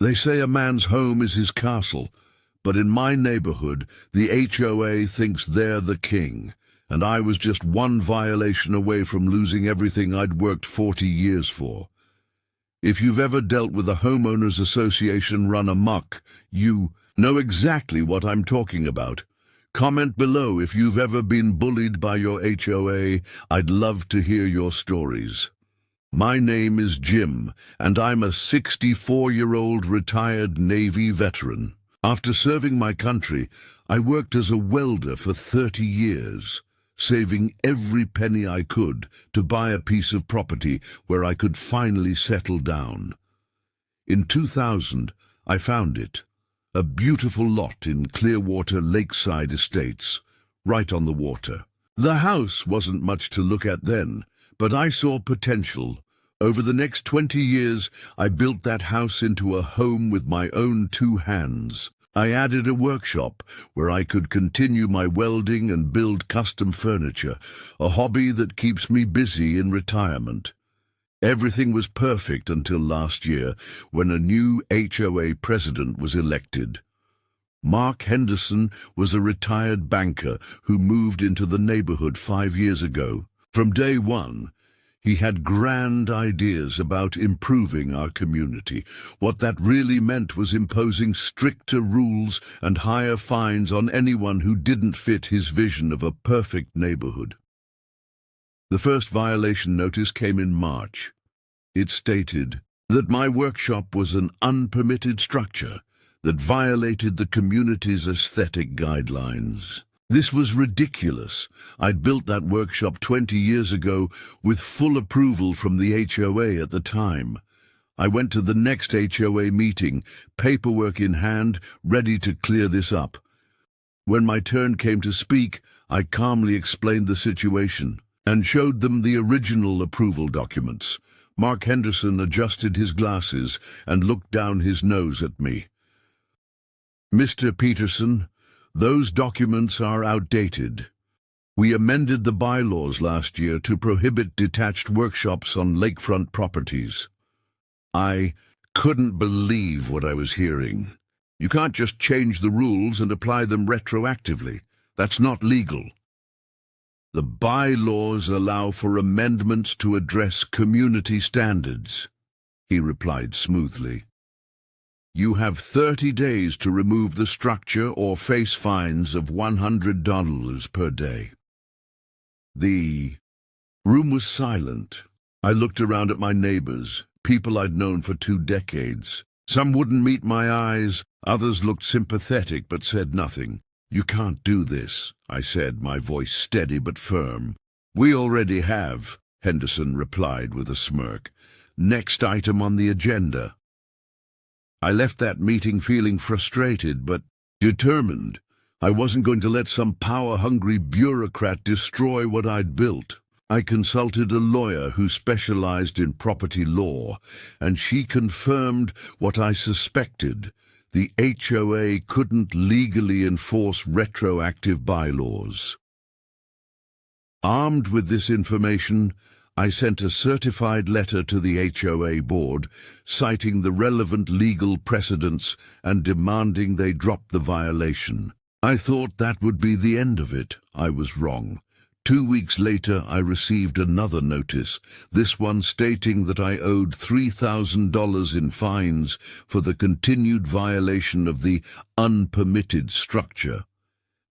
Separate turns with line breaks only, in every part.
They say a man's home is his castle, but in my neighborhood, the HOA thinks they're the king, and I was just one violation away from losing everything I'd worked 40 years for. If you've ever dealt with a homeowners association run amok, you know exactly what I'm talking about. Comment below if you've ever been bullied by your HOA. I'd love to hear your stories. My name is Jim, and I'm a 64-year-old retired Navy veteran. After serving my country, I worked as a welder for 30 years, saving every penny I could to buy a piece of property where I could finally settle down. In 2000, I found it, a beautiful lot in Clearwater Lakeside Estates, right on the water. The house wasn't much to look at then, but I saw potential. Over the next 20 years, I built that house into a home with my own 2 hands. I added a workshop where I could continue my welding and build custom furniture, a hobby that keeps me busy in retirement. Everything was perfect until last year, when a new HOA president was elected. Mark Henderson was a retired banker who moved into the neighborhood 5 years ago. From day one, he had grand ideas about improving our community. What that really meant was imposing stricter rules and higher fines on anyone who didn't fit his vision of a perfect neighborhood. The first violation notice came in March. It stated that my workshop was an unpermitted structure that violated the community's aesthetic guidelines. This was ridiculous. I'd built that workshop 20 years ago with full approval from the HOA at the time. I went to the next HOA meeting, paperwork in hand, ready to clear this up. When my turn came to speak, I calmly explained the situation and showed them the original approval documents. Mark Henderson adjusted his glasses and looked down his nose at me. "Mr. Peterson, those documents are outdated. We amended the bylaws last year to prohibit detached workshops on lakefront properties." I couldn't believe what I was hearing. You can't just change the rules and apply them retroactively. That's not legal. The bylaws allow for amendments to address community standards, he replied smoothly. You have 30 days to remove the structure or face fines of $100 per day. The room was silent. I looked around at my neighbors, people I'd known for 2 decades. Some wouldn't meet my eyes, others looked sympathetic but said nothing. "You can't do this," I said, my voice steady but firm. "We already have," Henderson replied with a smirk. "Next item on the agenda." I left that meeting feeling frustrated but determined. I wasn't going to let some power-hungry bureaucrat destroy what I'd built. I consulted a lawyer who specialized in property law, and she confirmed what I suspected. The HOA couldn't legally enforce retroactive bylaws. Armed with this information, I sent a certified letter to the HOA board, citing the relevant legal precedents and demanding they drop the violation. I thought that would be the end of it. I was wrong. 2 weeks later, I received another notice, this one stating that I owed $3,000 in fines for the continued violation of the unpermitted structure.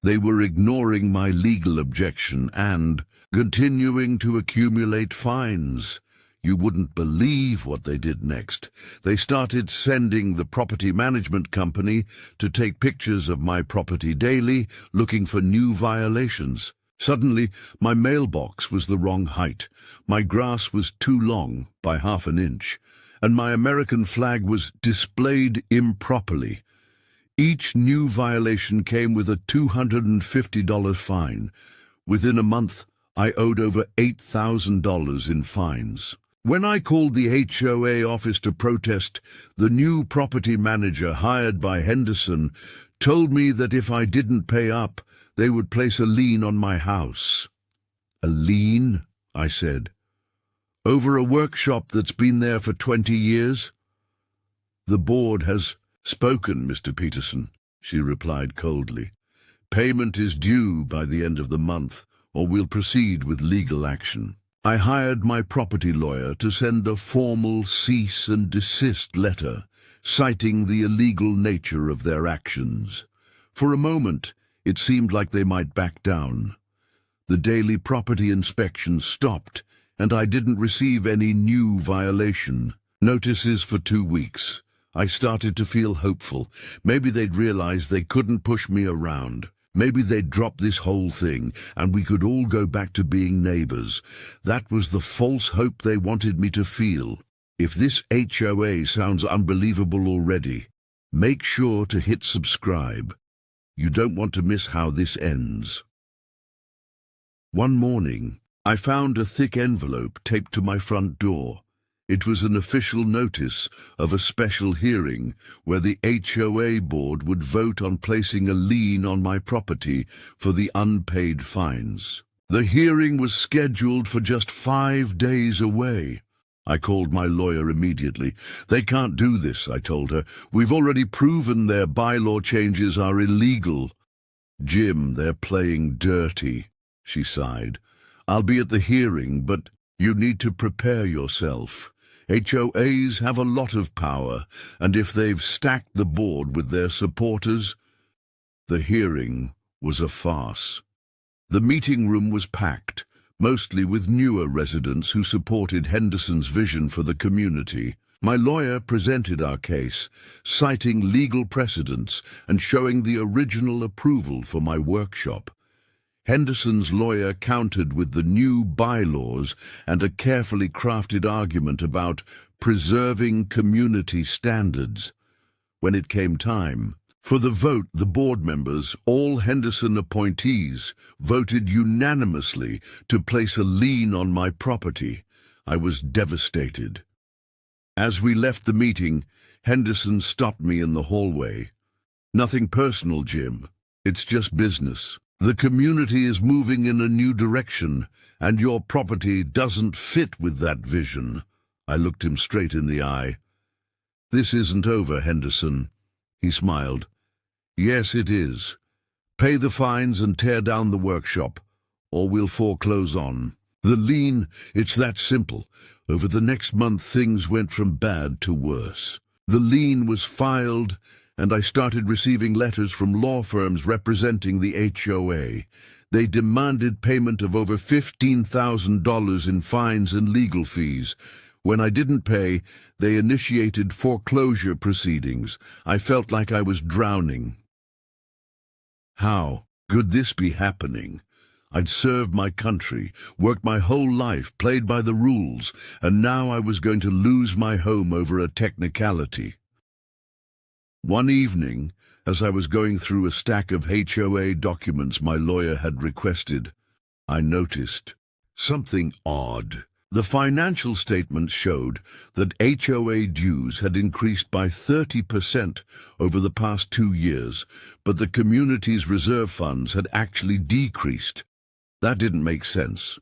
They were ignoring my legal objection and continuing to accumulate fines. You wouldn't believe what they did next. They started sending the property management company to take pictures of my property daily, looking for new violations. Suddenly, my mailbox was the wrong height, my grass was too long by ½ an inch, and my American flag was displayed improperly. Each new violation came with a $250 fine. Within a month, I owed over $8,000 in fines. When I called the HOA office to protest, the new property manager hired by Henderson told me that if I didn't pay up, they would place a lien on my house. "A lien?" I said. "Over a workshop that's been there for 20 years? "The board has spoken, Mr. Peterson," she replied coldly. "Payment is due by the end of the month, or we'll proceed with legal action." I hired my property lawyer to send a formal cease and desist letter, citing the illegal nature of their actions. For a moment, it seemed like they might back down. The daily property inspections stopped, and I didn't receive any new violation notices for 2 weeks. I started to feel hopeful. Maybe they'd realize they couldn't push me around. Maybe they'd drop this whole thing, and we could all go back to being neighbors. That was the false hope they wanted me to feel. If this HOA sounds unbelievable already, make sure to hit subscribe. You don't want to miss how this ends. One morning, I found a thick envelope taped to my front door. It was an official notice of a special hearing where the HOA board would vote on placing a lien on my property for the unpaid fines. The hearing was scheduled for just 5 days away. I called my lawyer immediately. "They can't do this," I told her. "We've already proven their bylaw changes are illegal." "Jim, they're playing dirty," she sighed. "I'll be at the hearing, but you need to prepare yourself. HOAs have a lot of power, and if they've stacked the board with their supporters..." The hearing was a farce. The meeting room was packed, mostly with newer residents who supported Henderson's vision for the community. My lawyer presented our case, citing legal precedents and showing the original approval for my workshop. Henderson's lawyer countered with the new bylaws and a carefully crafted argument about preserving community standards. When it came time for the vote, the board members, all Henderson appointees, voted unanimously to place a lien on my property. I was devastated. As we left the meeting, Henderson stopped me in the hallway. "Nothing personal, Jim. It's just business. The community is moving in a new direction, and your property doesn't fit with that vision." I looked him straight in the eye. "This isn't over, Henderson." He smiled. "Yes, it is. Pay the fines and tear down the workshop, or we'll foreclose on the lien. It's that simple." Over the next month, things went from bad to worse. The lien was filed, and I started receiving letters from law firms representing the HOA. They demanded payment of over $15,000 in fines and legal fees. When I didn't pay, they initiated foreclosure proceedings. I felt like I was drowning. How could this be happening? I'd served my country, worked my whole life, played by the rules, and now I was going to lose my home over a technicality. One evening, as I was going through a stack of HOA documents my lawyer had requested, I noticed something odd. The financial statements showed that HOA dues had increased by 30% over the past 2 years, but the community's reserve funds had actually decreased. That didn't make sense.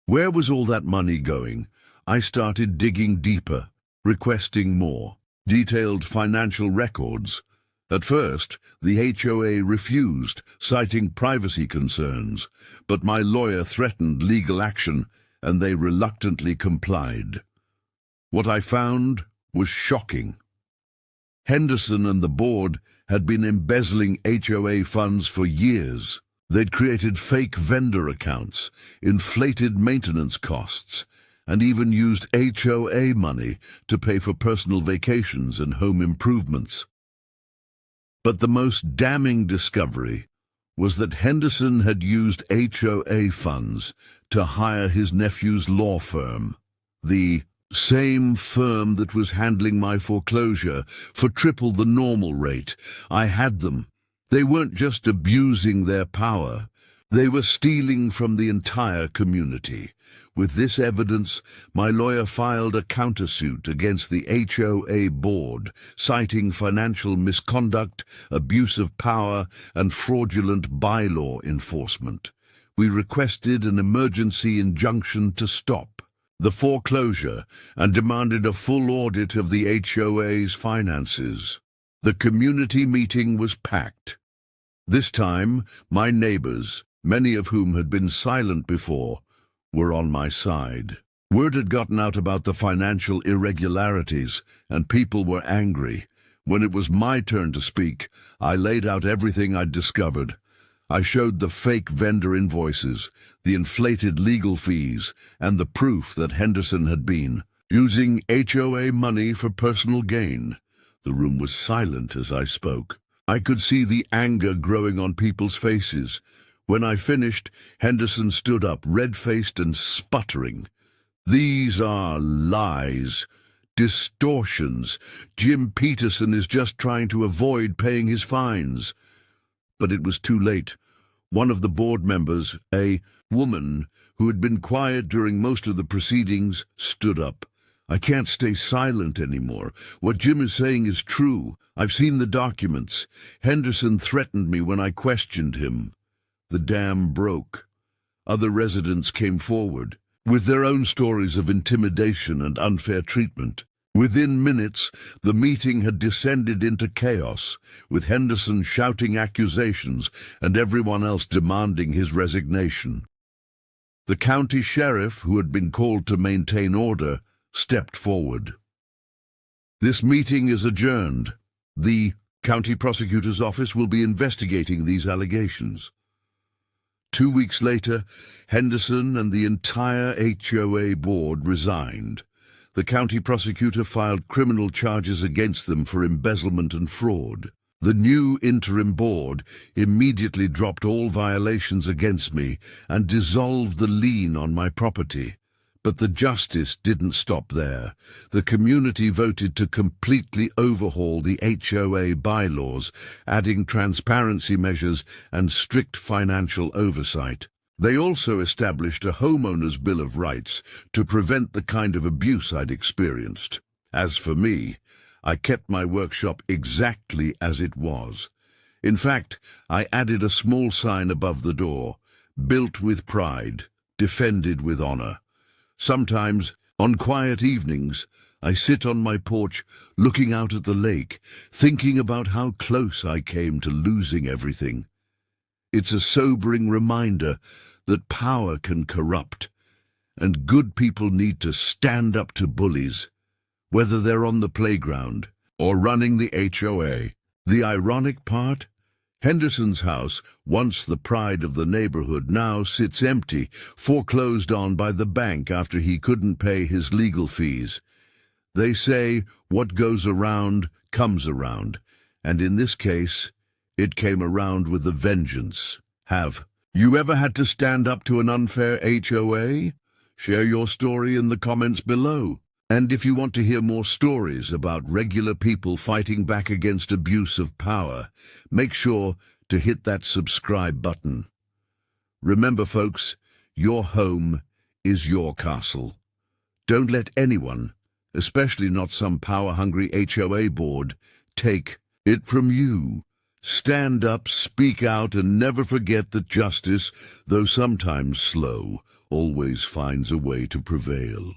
Where was all that money going? I started digging deeper, requesting more detailed financial records. At first, the HOA refused, citing privacy concerns, but my lawyer threatened legal action, and they reluctantly complied. What I found was shocking. Henderson and the board had been embezzling HOA funds for years. They'd created fake vendor accounts, inflated maintenance costs, and even used HOA money to pay for personal vacations and home improvements. But the most damning discovery was that Henderson had used HOA funds to hire his nephew's law firm, the same firm that was handling my foreclosure, for triple the normal rate. I had them. They weren't just abusing their power, they were stealing from the entire community. With this evidence, my lawyer filed a countersuit against the HOA board, citing financial misconduct, abuse of power, and fraudulent bylaw enforcement. We requested an emergency injunction to stop the foreclosure, and demanded a full audit of the HOA's finances. The community meeting was packed. This time, my neighbors, many of whom had been silent before, were on my side. Word had gotten out about the financial irregularities, and people were angry. When it was my turn to speak, I laid out everything I'd discovered. I showed the fake vendor invoices, the inflated legal fees, and the proof that Henderson had been using HOA money for personal gain. The room was silent as I spoke. I could see the anger growing on people's faces. When I finished, Henderson stood up, red-faced and sputtering. "These are lies, distortions. Jim Peterson is just trying to avoid paying his fines." But it was too late. One of the board members, a woman who had been quiet during most of the proceedings, stood up. "I can't stay silent anymore. What Jim is saying is true. I've seen the documents. Henderson threatened me when I questioned him." The dam broke. Other residents came forward, with their own stories of intimidation and unfair treatment. Within minutes, the meeting had descended into chaos, with Henderson shouting accusations and everyone else demanding his resignation. The county sheriff, who had been called to maintain order, stepped forward. "This meeting is adjourned. The county prosecutor's office will be investigating these allegations." 2 weeks later, Henderson and the entire HOA board resigned. The county prosecutor filed criminal charges against them for embezzlement and fraud. The new interim board immediately dropped all violations against me and dissolved the lien on my property. But the justice didn't stop there. The community voted to completely overhaul the HOA bylaws, adding transparency measures and strict financial oversight. They also established a homeowners' bill of rights to prevent the kind of abuse I'd experienced. As for me, I kept my workshop exactly as it was. In fact, I added a small sign above the door, "Built with pride, defended with honor." Sometimes, on quiet evenings, I sit on my porch looking out at the lake, thinking about how close I came to losing everything. It's a sobering reminder that power can corrupt, and good people need to stand up to bullies, whether they're on the playground or running the HOA. The ironic part? Henderson's house, once the pride of the neighborhood, now sits empty, foreclosed on by the bank after he couldn't pay his legal fees. They say what goes around comes around, and in this case, it came around with a vengeance. Have you ever had to stand up to an unfair HOA? Share your story in the comments below. And if you want to hear more stories about regular people fighting back against abuse of power, make sure to hit that subscribe button. Remember, folks, your home is your castle. Don't let anyone, especially not some power-hungry HOA board, take it from you. Stand up, speak out, and never forget that justice, though sometimes slow, always finds a way to prevail.